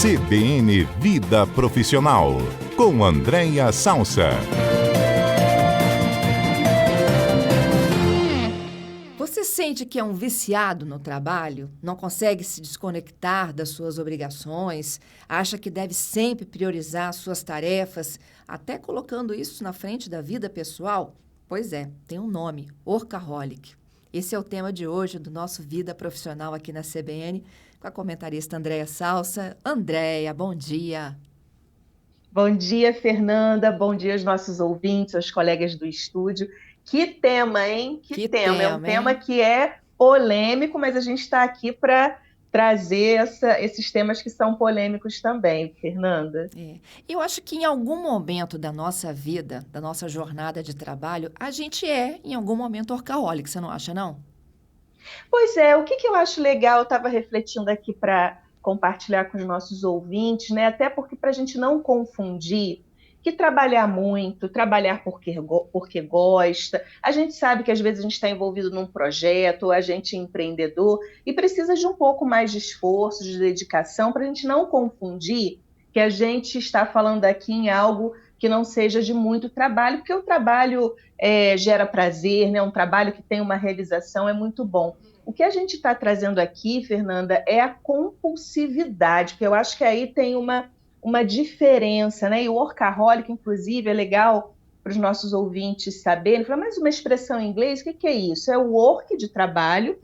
CBN Vida Profissional, com Andréia Salsa. Você sente que é um viciado no trabalho? Não consegue se desconectar das suas obrigações? Acha que deve sempre priorizar suas tarefas, até colocando isso na frente da vida pessoal? Pois é, tem um nome, workaholic. Esse é o tema de hoje do nosso Vida Profissional aqui na CBN, com a comentarista Andréia Salsa. Andréia, bom dia. Bom dia, Fernanda. Bom dia aos nossos ouvintes, aos colegas do estúdio. Que tema, hein? Que tema. É um tema hein? que é polêmico, mas a gente está aqui para trazer esses temas que são polêmicos também, Fernanda. Eu acho que em algum momento da nossa vida, da nossa jornada de trabalho, a gente em algum momento, workaholic, você não acha, não? Pois é, o que eu acho legal, eu estava refletindo aqui para compartilhar com os nossos ouvintes, né? Até porque para a gente não confundir que trabalhar muito, trabalhar porque gosta, a gente sabe que às vezes a gente está envolvido num projeto, a gente é empreendedor e precisa de um pouco mais de esforço, de dedicação, para a gente não confundir que a gente está falando aqui em algo que não seja de muito trabalho, porque o trabalho gera prazer, né? Um trabalho que tem uma realização é muito bom. O que a gente está trazendo aqui, Fernanda, é a compulsividade, porque eu acho que aí tem uma diferença, né? E o workaholic, inclusive, é legal para os nossos ouvintes saberem. Fala, mas uma expressão em inglês, o que é isso? É o work de trabalho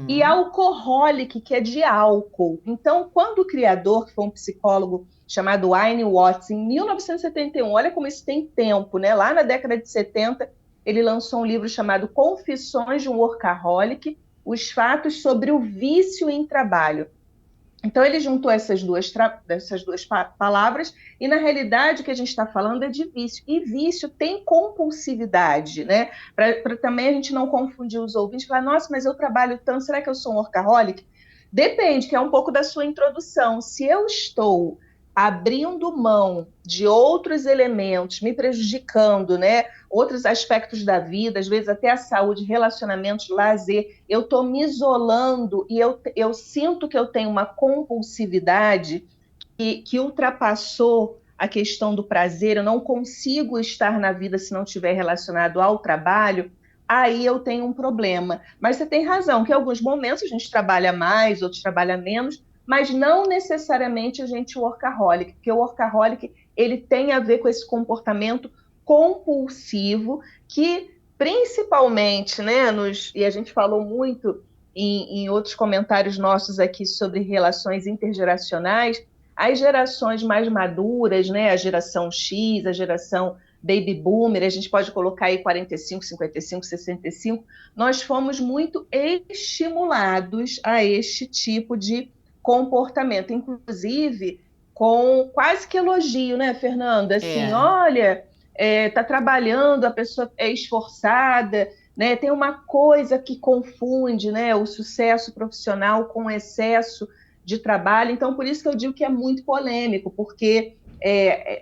e alcoholic, que é de álcool. Então, quando o criador, que foi um psicólogo chamado Wayne Watts, em 1971, olha como isso tem tempo, né? Lá na década de 70, ele lançou um livro chamado Confissões de um Workaholic, os fatos sobre o vício em trabalho. Então, ele juntou essas duas palavras e, na realidade, o que a gente está falando é de vício. E vício tem compulsividade, né? Para também a gente não confundir os ouvintes e falar, nossa, mas eu trabalho tanto, será que eu sou um workaholic? Depende, que é um pouco da sua introdução. Se eu estou abrindo mão de outros elementos, me prejudicando, né? Outros aspectos da vida, às vezes até a saúde, relacionamentos, lazer, eu estou eu sinto que eu tenho uma compulsividade que ultrapassou a questão do prazer, eu não consigo estar na vida se não estiver relacionado ao trabalho, aí eu tenho um problema. Mas você tem razão, que em alguns momentos a gente trabalha mais, outros trabalha menos, mas não necessariamente a gente workaholic, porque o workaholic ele tem a ver com esse comportamento compulsivo que principalmente, né, e a gente falou muito em outros comentários nossos aqui sobre relações intergeracionais, as gerações mais maduras, né, a geração X, a geração Baby Boomer, a gente pode colocar aí 45, 55, 65, nós fomos muito estimulados a este tipo de comportamento, inclusive com quase que elogio, né, Fernanda? Assim, olha, tá trabalhando, a pessoa é esforçada, né? Tem uma coisa que confunde, né, o sucesso profissional com o excesso de trabalho. Então, por isso que eu digo que é muito polêmico, porque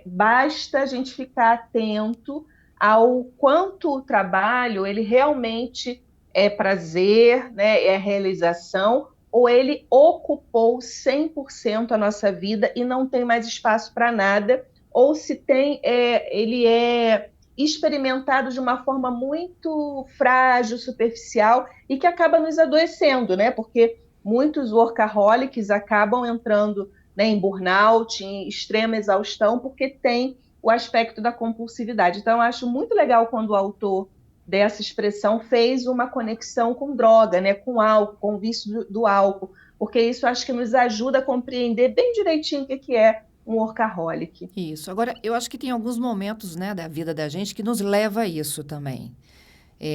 basta a gente ficar atento ao quanto o trabalho ele realmente é prazer, né, é realização, ou ele ocupou 100% a nossa vida e não tem mais espaço para nada, ou se tem, ele é experimentado de uma forma muito frágil, superficial, e que acaba nos adoecendo, né? Porque muitos workaholics acabam entrando, né, em burnout, em extrema exaustão, porque tem o aspecto da compulsividade. Então, eu acho muito legal quando o autor dessa expressão fez uma conexão com droga, né, com álcool, com o vício do álcool, porque isso acho que nos ajuda a compreender bem direitinho o que é um workaholic. Isso. Agora, eu acho que tem alguns momentos, né, da vida da gente que nos leva a isso também.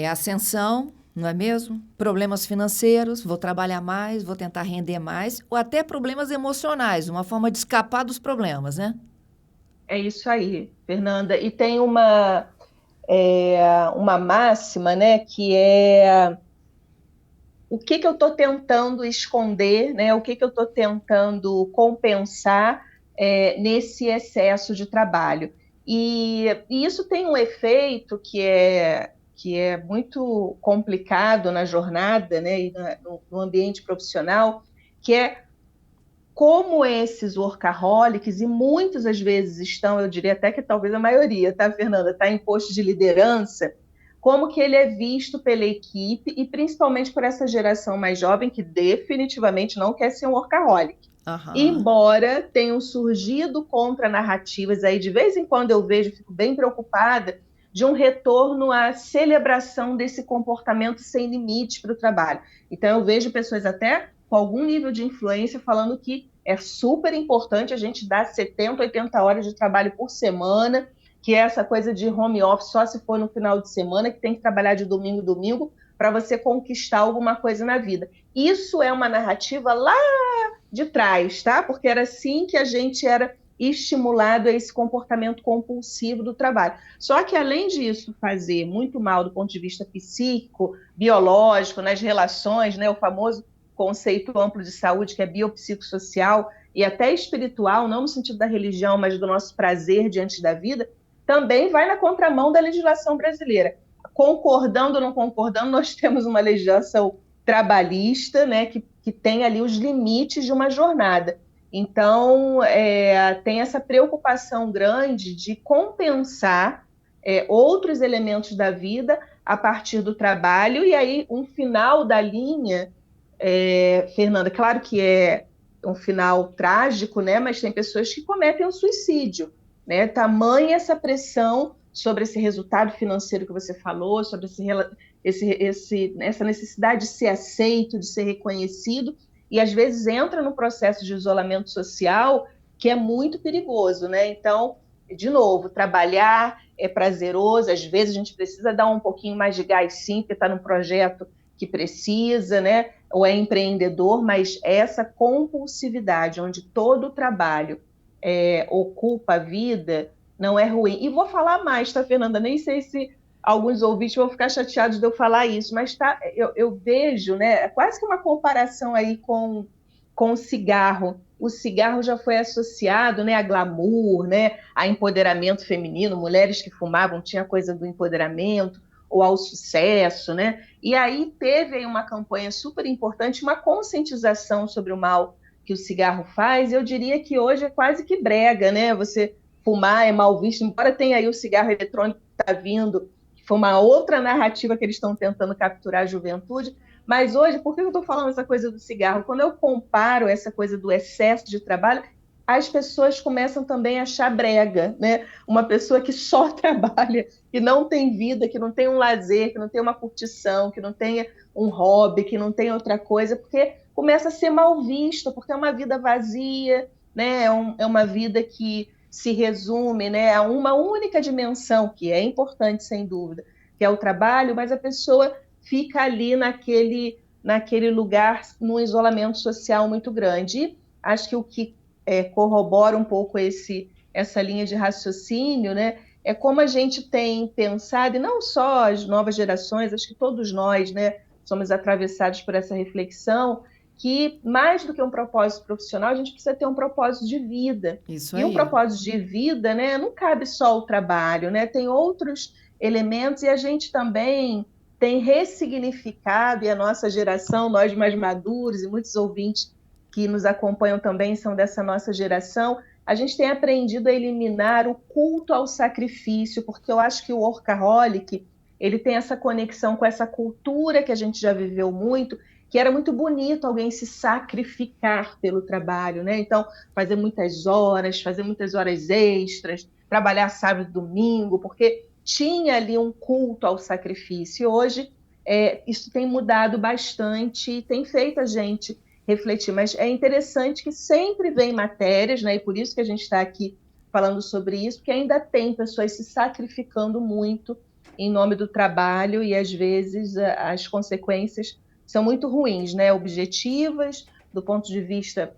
Ascensão, não é mesmo? Problemas financeiros, vou trabalhar mais, vou tentar render mais, ou até problemas emocionais, uma forma de escapar dos problemas, né? É isso aí, Fernanda. E tem uma máxima, né, que é o que eu estou tentando esconder, né, o que eu estou tentando compensar nesse excesso de trabalho. E isso tem um efeito que é muito complicado na jornada, né, e no ambiente profissional, que é como esses workaholics, e muitos às vezes estão, eu diria até que talvez a maioria, tá, Fernanda, está em posto de liderança, como que ele é visto pela equipe e principalmente por essa geração mais jovem que definitivamente não quer ser um workaholic. Aham. Embora tenham surgido contra-narrativas, aí de vez em quando eu vejo, fico bem preocupada, de um retorno à celebração desse comportamento sem limites para o trabalho. Então eu vejo pessoas até com algum nível de influência falando que é super importante a gente dar 70, 80 horas de trabalho por semana, que é essa coisa de home office só se for no final de semana, que tem que trabalhar de domingo a domingo para você conquistar alguma coisa na vida. Isso é uma narrativa lá de trás, tá? Porque era assim que a gente era estimulado a esse comportamento compulsivo do trabalho. Só que, além disso fazer muito mal do ponto de vista psíquico, biológico, nas relações, né, o famoso conceito amplo de saúde, que é biopsicossocial e até espiritual, não no sentido da religião, mas do nosso prazer diante da vida, também vai na contramão da legislação brasileira. Concordando ou não concordando, nós temos uma legislação trabalhista, né, que tem ali os limites de uma jornada. Então, tem essa preocupação grande de compensar outros elementos da vida a partir do trabalho, e aí um final da linha, Fernanda, claro que é um final trágico, né, mas tem pessoas que cometem o suicídio, né, tamanha essa pressão sobre esse resultado financeiro que você falou, sobre essa necessidade de ser aceito, de ser reconhecido, e às vezes entra num processo de isolamento social que é muito perigoso, né? Então, de novo, trabalhar é prazeroso, às vezes a gente precisa dar um pouquinho mais de gás sim, porque está num projeto que precisa, né? Ou é empreendedor, mas essa compulsividade, onde todo o trabalho ocupa a vida, não é ruim. E vou falar mais, tá, Fernanda? Nem sei se alguns ouvintes vão ficar chateados de eu falar isso, mas tá, eu vejo, né, quase que uma comparação aí com o cigarro. O cigarro já foi associado, né, a glamour, né, a empoderamento feminino, mulheres que fumavam tinha coisa do empoderamento, ou ao sucesso, né? E aí teve aí uma campanha super importante, uma conscientização sobre o mal que o cigarro faz, e eu diria que hoje é quase que brega, né? Você fumar é mal visto, embora tenha aí o cigarro eletrônico que está vindo, que foi uma outra narrativa que eles estão tentando capturar a juventude, mas hoje, por que eu estou falando essa coisa do cigarro? Quando eu comparo essa coisa do excesso de trabalho, as pessoas começam também a achar brega, né? Uma pessoa que só trabalha, que não tem vida, que não tem um lazer, que não tem uma curtição, que não tenha um hobby, que não tem outra coisa, porque começa a ser mal visto, porque é uma vida vazia, né? É uma vida que se resume, né, a uma única dimensão, que é importante, sem dúvida, que é o trabalho, mas a pessoa fica ali naquele lugar, num isolamento social muito grande. E acho que o que corrobora um pouco essa linha de raciocínio, né, é como a gente tem pensado, e não só as novas gerações, acho que todos nós, né, somos atravessados por essa reflexão, que mais do que um propósito profissional, a gente precisa ter um propósito de vida. Isso E um aí. propósito de vida, né, não cabe só o trabalho, né, tem outros elementos, e a gente também tem ressignificado, e a nossa geração, nós mais maduros, e muitos ouvintes que nos acompanham também são dessa nossa geração, a gente tem aprendido a eliminar o culto ao sacrifício, porque eu acho que o workaholic, ele tem essa conexão com essa cultura que a gente já viveu muito, que era muito bonito alguém se sacrificar pelo trabalho, né? Então, fazer muitas horas extras, trabalhar sábado e domingo, porque tinha ali um culto ao sacrifício. E hoje, isso tem mudado bastante e tem feito a gente refletir. Mas é interessante que sempre vem matérias, né? E por isso que a gente está aqui falando sobre isso, porque ainda tem pessoas se sacrificando muito em nome do trabalho e, às vezes, as consequências são muito ruins, né? Objetivas, do ponto de vista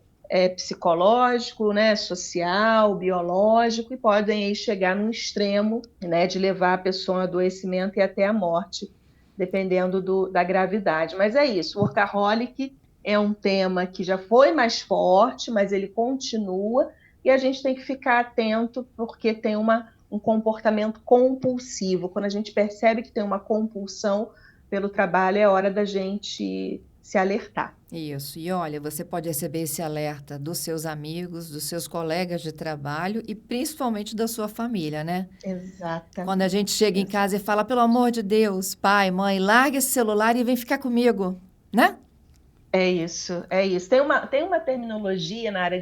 psicológico, né? Social, biológico, e podem aí chegar num extremo, né? De levar a pessoa ao adoecimento e até à morte, dependendo da gravidade. Mas é isso, o workaholic é um tema que já foi mais forte, mas ele continua, e a gente tem que ficar atento porque tem um comportamento compulsivo. Quando a gente percebe que tem uma compulsão pelo trabalho, é hora da gente se alertar. Isso. E olha, você pode receber esse alerta dos seus amigos, dos seus colegas de trabalho e principalmente da sua família, né? Exatamente. Quando a gente chega em casa e fala, pelo amor de Deus, pai, mãe, larga esse celular e vem ficar comigo, né? É isso, é isso. Tem uma terminologia na área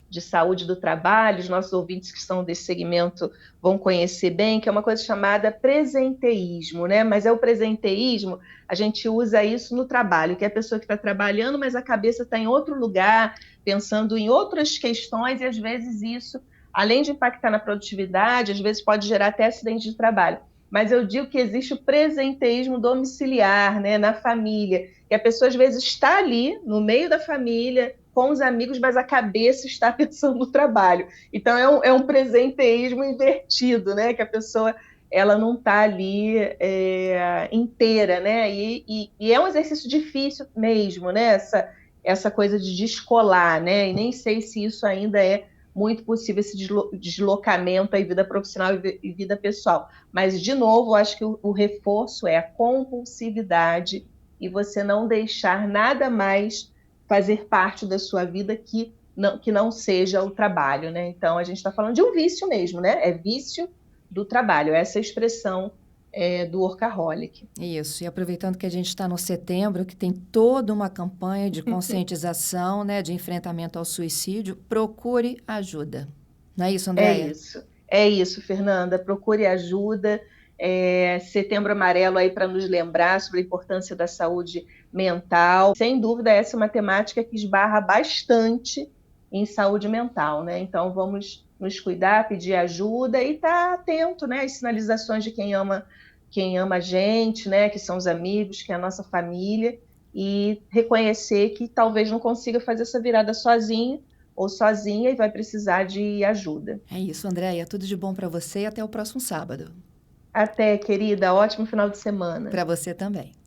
de saúde do trabalho, os nossos ouvintes que são desse segmento vão conhecer bem, que é uma coisa chamada presenteísmo, né? Mas é o presenteísmo, a gente usa isso no trabalho, que é a pessoa que está trabalhando, mas a cabeça está em outro lugar, pensando em outras questões, e às vezes isso, além de impactar na produtividade, às vezes pode gerar até acidente de trabalho. Mas eu digo que existe o presenteísmo domiciliar, né, na família, que a pessoa às vezes está ali, no meio da família, com os amigos, mas a cabeça está pensando no trabalho. Então, é um presenteísmo invertido, né, que a pessoa ela não está ali inteira, né, e é um exercício difícil mesmo, né, essa coisa de descolar, né, e nem sei se isso ainda é muito possível, esse deslocamento aí, vida profissional e vida pessoal. Mas, de novo, eu acho que o reforço é a compulsividade e você não deixar nada mais fazer parte da sua vida que não seja o trabalho, né? Então, a gente está falando de um vício mesmo, né? É vício do trabalho, essa expressão do workaholic. Isso, e aproveitando que a gente está no setembro, que tem toda uma campanha de conscientização, né, de enfrentamento ao suicídio, procure ajuda. Não é isso, Andréia? É isso, Fernanda, procure ajuda. Setembro Amarelo aí para nos lembrar sobre a importância da saúde mental. Sem dúvida, essa é uma temática que esbarra bastante em saúde mental, né? Então, vamos nos cuidar, pedir ajuda e estar atento, né, às sinalizações de quem ama a gente, né, que são os amigos, que é a nossa família, e reconhecer que talvez não consiga fazer essa virada sozinho ou sozinha e vai precisar de ajuda. É isso, Andréia. Tudo de bom para você e até o próximo sábado. Até, querida. Ótimo final de semana. Para você também.